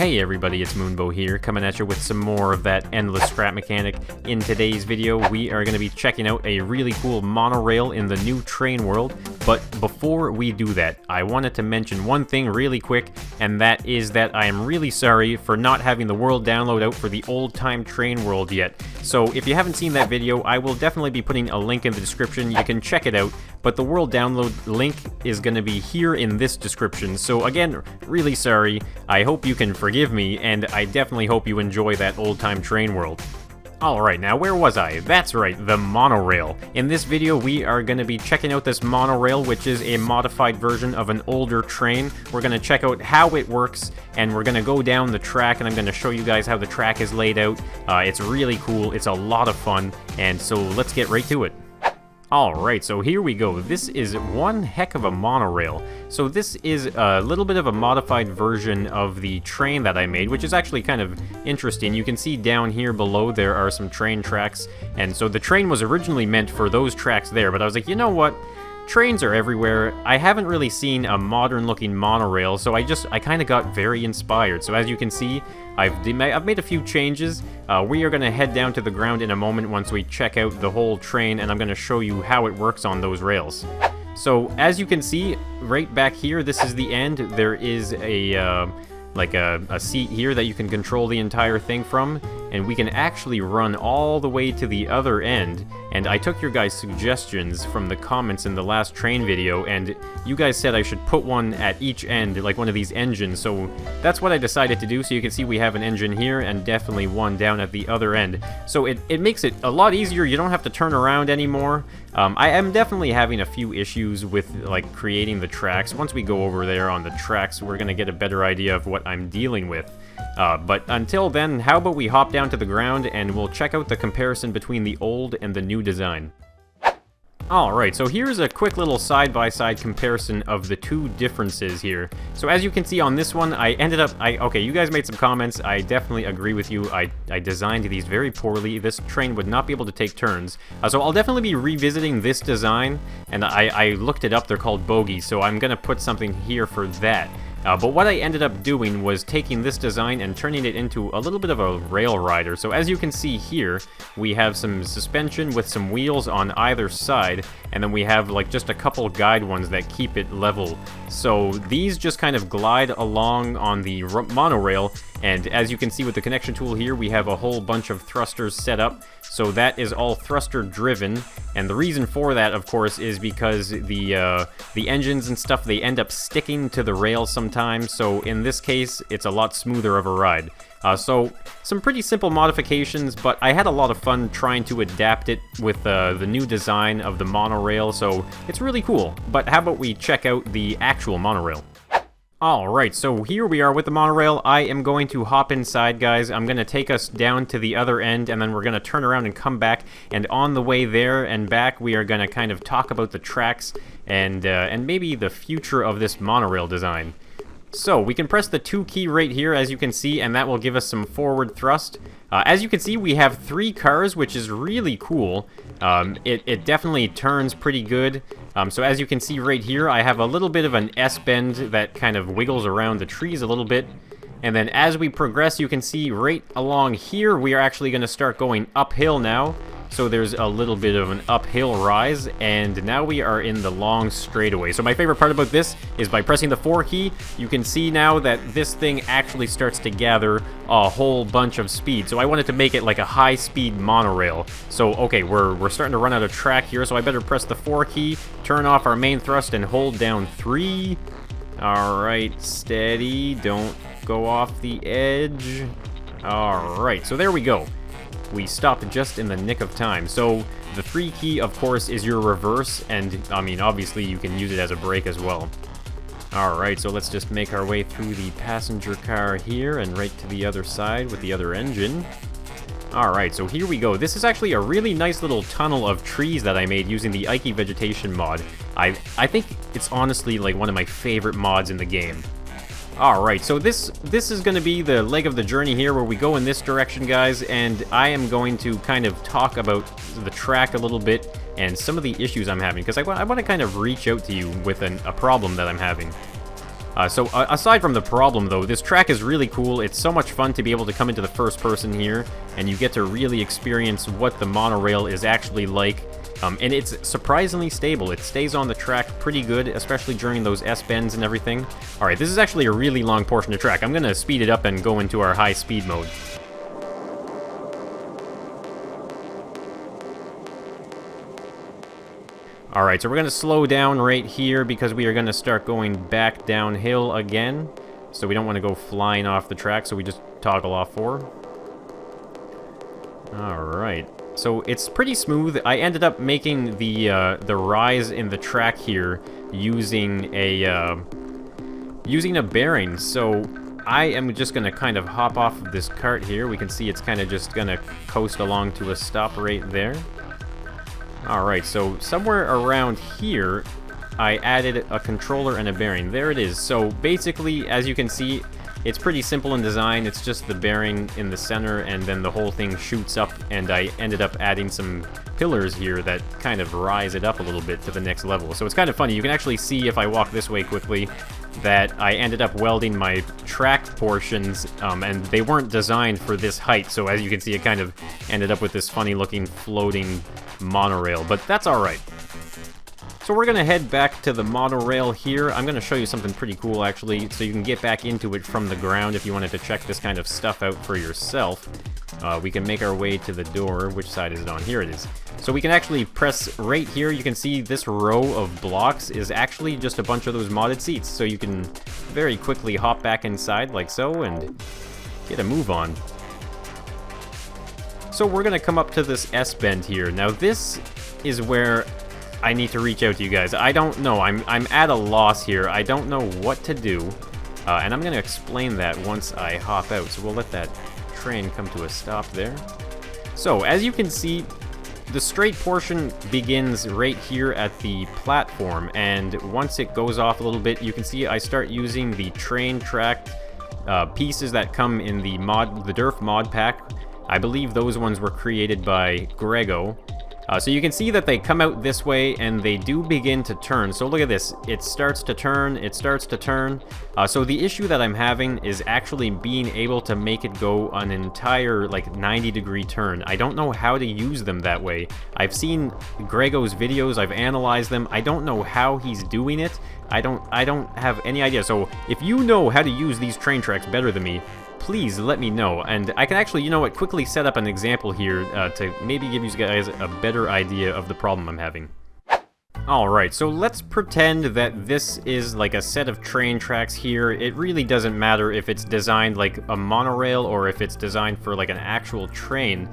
Hey everybody, it's Moonbow here, coming at you with some more of that endless scrap mechanic. In today's video, we are going to be checking out a really cool monorail in the new train world, but before we do that, I wanted to mention one thing really quick, and that is that I am really sorry for not having the world download out for the Oldtime train world yet. So if you haven't seen that video, I will definitely be putting a link in the description. You can check it out, but the world download link is going to be here in this description. So again, really sorry. I hope you can forgive me, and I definitely hope you enjoy that old-time train world. Alright, now where was I? That's right, the monorail. In this video, we are going to be checking out this monorail, which is a modified version of an older train. We're going to check out how it works, and we're going to go down the track, and I'm going to show you guys how the track is laid out. It's really cool, it's a lot of fun, and so let's get right to it. Alright, so here we go. This is one heck of a monorail. So this is a little bit of a modified version of the train that I made, which is actually kind of interesting. You can see down here below there are some train tracks, and so the train was originally meant for those tracks there, but I was like, you know what? Trains are everywhere. I haven't really seen a modern-looking monorail, so I kind of got very inspired. So as you can see, I've made a few changes. We are going to head down to the ground in a moment once we check out the whole train, and I'm going to show you how it works on those rails. So as you can see, right back here, this is the end. There is a seat here that you can control the entire thing from, and we can actually run all the way to the other end. And I took your guys' suggestions from the comments in the last train video, and you guys said I should put one at each end, like one of these engines, so that's what I decided to do. So you can see we have an engine here, and definitely one down at the other end. So it makes it a lot easier. You don't have to turn around anymore. I am definitely having a few issues with like creating the tracks. Once we go over there on the tracks, we're gonna get a better idea of what I'm dealing with. But until then, how about we hop down to the ground and we'll check out the comparison between the old and the new design. Alright, so here's a quick little side-by-side comparison of the two differences here. So as you can see on this one, okay, you guys made some comments. I definitely agree with you. I designed these very poorly. This train would not be able to take turns. So I'll definitely be revisiting this design, and I looked it up. They're called bogies, so I'm gonna put something here for that. But what I ended up doing was taking this design and turning it into a little bit of a rail rider. So as you can see here, we have some suspension with some wheels on either side, and then we have like just a couple guide ones that keep it level. So these just kind of glide along on the monorail, and as you can see with the connection tool here, we have a whole bunch of thrusters set up. So that is all thruster driven, and the reason for that, of course, is because the engines and stuff, they end up sticking to the rail sometimes. So in this case, it's a lot smoother of a ride. So some pretty simple modifications, but I had a lot of fun trying to adapt it with the new design of the monorail, so it's really cool. But how about we check out the actual monorail? Alright, so here we are with the monorail. I am going to hop inside, guys. I'm going to take us down to the other end, and then we're going to turn around and come back. And on the way there and back, we are going to kind of talk about the tracks and maybe the future of this monorail design. So we can press the 2 key right here, as you can see, and that will give us some forward thrust. As you can see, we have 3 cars, which is really cool. It definitely turns pretty good. So as you can see right here, I have a little bit of an S-bend that kind of wiggles around the trees a little bit. And then as we progress, you can see right along here, we are actually going to start going uphill now. So there's a little bit of an uphill rise, and now we are in the long straightaway. So my favorite part about this is by pressing the 4 key, you can see now that this thing actually starts to gather a whole bunch of speed. So I wanted to make it like a high-speed monorail. So okay, we're starting to run out of track here, so I better press the 4 key, turn off our main thrust, and hold down 3. Alright, steady, don't go off the edge. Alright, so there we go. We stopped just in the nick of time. So the 3 key, of course, is your reverse, and I mean, obviously you can use it as a brake as well. Alright, so let's just make our way through the passenger car here and right to the other side with the other engine. Alright, so here we go. This is actually a really nice little tunnel of trees that I made using the Ike Vegetation mod. I think it's honestly like one of my favorite mods in the game. Alright, so this is going to be the leg of the journey here where we go in this direction, guys, and I am going to kind of talk about the track a little bit and some of the issues I'm having, because I want to kind of reach out to you with a problem that I'm having. Aside from the problem, though, this track is really cool. It's so much fun to be able to come into the first person here, and you get to really experience what the monorail is actually like. And it's surprisingly stable. It stays on the track pretty good, especially during those S-bends and everything. Alright, this is actually a really long portion of track. I'm going to speed it up and go into our high speed mode. Alright, so we're going to slow down right here because we are going to start going back downhill again. So we don't want to go flying off the track, so we just toggle off 4. Alright, so it's pretty smooth. I ended up making the rise in the track here using a bearing. So I am just going to kind of hop off of this cart here. We can see it's kind of just going to coast along to a stop right there. Alright, so somewhere around here, I added a controller and a bearing. There it is. So basically, as you can see, it's pretty simple in design. It's just the bearing in the center, and then the whole thing shoots up, and I ended up adding some pillars here that kind of rise it up a little bit to the next level. So it's kind of funny. You can actually see, if I walk this way quickly, that I ended up welding my track portions, and they weren't designed for this height. So as you can see, it kind of ended up with this funny-looking floating monorail, but that's alright. So we're going to head back to the monorail here. I'm going to show you something pretty cool, actually, so you can get back into it from the ground if you wanted to check this kind of stuff out for yourself. We can make our way to the door. Which side is it on? Here it is. So we can actually press right here. You can see this row of blocks is actually just a bunch of those modded seats, so you can very quickly hop back inside like so and get a move on. So we're going to come up to this S-bend here. Now this is where I need to reach out to you guys. I don't know. I'm at a loss here. I don't know what to do. And I'm going to explain that once I hop out. So we'll let that train come to a stop there. So as you can see, the straight portion begins right here at the platform. And once it goes off a little bit, you can see I start using the train track pieces that come in the Durf mod pack. I believe those ones were created by Grego. So you can see that they come out this way, and they do begin to turn. So look at this. It starts to turn, it starts to turn. So the issue that I'm having is actually being able to make it go an entire, like, 90-degree turn. I don't know how to use them that way. I've seen Grego's videos, I've analyzed them. I don't know how he's doing it. I don't have any idea. So if you know how to use these train tracks better than me, please let me know, and I can actually, you know what, quickly set up an example here to maybe give you guys a better idea of the problem I'm having. Alright, so let's pretend that this is like a set of train tracks here. It really doesn't matter if it's designed like a monorail or if it's designed for like an actual train.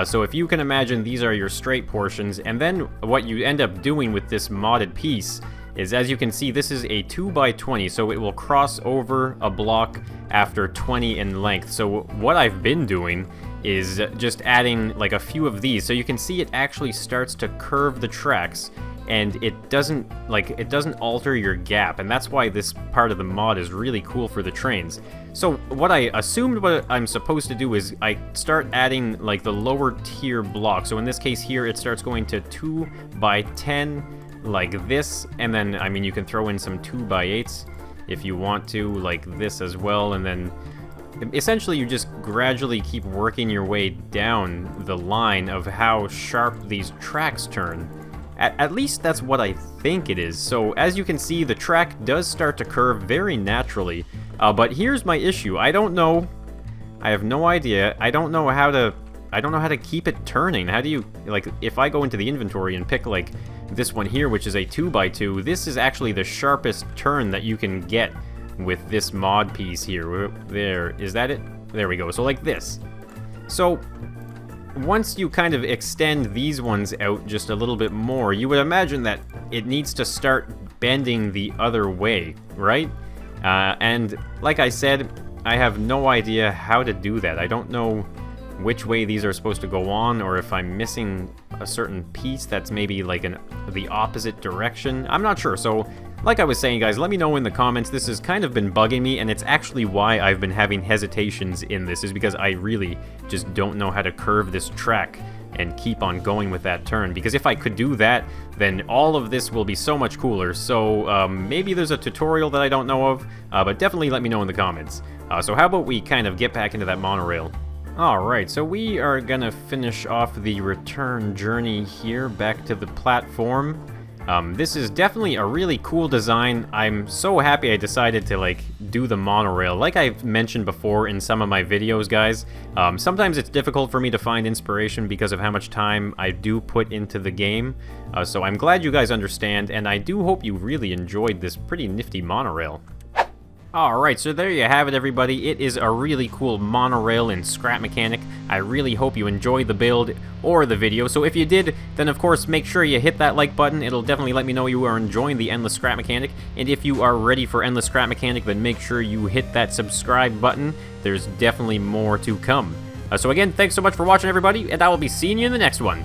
So if you can imagine, these are your straight portions, and then what you end up doing with this modded piece is, as you can see, this is a 2x20, so it will cross over a block after 20 in length. So what I've been doing is just adding like a few of these, so you can see it actually starts to curve the tracks, and it doesn't alter your gap, and that's why this part of the mod is really cool for the trains. So what I assumed what I'm supposed to do is I start adding like the lower tier blocks. So in this case here, it starts going to 2x10 like this, and then, I mean, you can throw in some 2x8s if you want to, like this as well, and then essentially you just gradually keep working your way down the line of how sharp these tracks turn. At least that's what I think it is. So as you can see, the track does start to curve very naturally, but here's my issue. I don't know. I have no idea. I don't know how to keep it turning. How do you, like, if I go into the inventory and pick like this one here, which is a 2x2, this is actually the sharpest turn that you can get with this mod piece here. There, is that it? There we go. So like this. So once you kind of extend these ones out just a little bit more, you would imagine that it needs to start bending the other way, right? And like I said, I have no idea how to do that. I don't know which way these are supposed to go on, or if I'm missing a certain piece that's maybe like the opposite direction. I'm not sure. So like I was saying, guys, let me know in the comments. This has kind of been bugging me, and it's actually why I've been having hesitations in this, is because I really just don't know how to curve this track. and keep on going with that turn, because if I could do that, then all of this will be so much cooler. So maybe there's a tutorial that I don't know of, but definitely let me know in the comments. So how about we kind of get back into that monorail? Alright, so we are gonna finish off the return journey here back to the platform. This is definitely a really cool design. I'm so happy I decided to, like, do the monorail. Like I've mentioned before in some of my videos, guys, sometimes it's difficult for me to find inspiration because of how much time I do put into the game. So I'm glad you guys understand, and I do hope you really enjoyed this pretty nifty monorail. Alright, so there you have it, everybody. It is a really cool monorail in Scrap Mechanic. I really hope you enjoyed the build or the video. So if you did, then of course make sure you hit that like button. It'll definitely let me know you are enjoying the Endless Scrap Mechanic. And if you are ready for Endless Scrap Mechanic, then make sure you hit that subscribe button. There's definitely more to come. So again, thanks so much for watching, everybody, and I will be seeing you in the next one.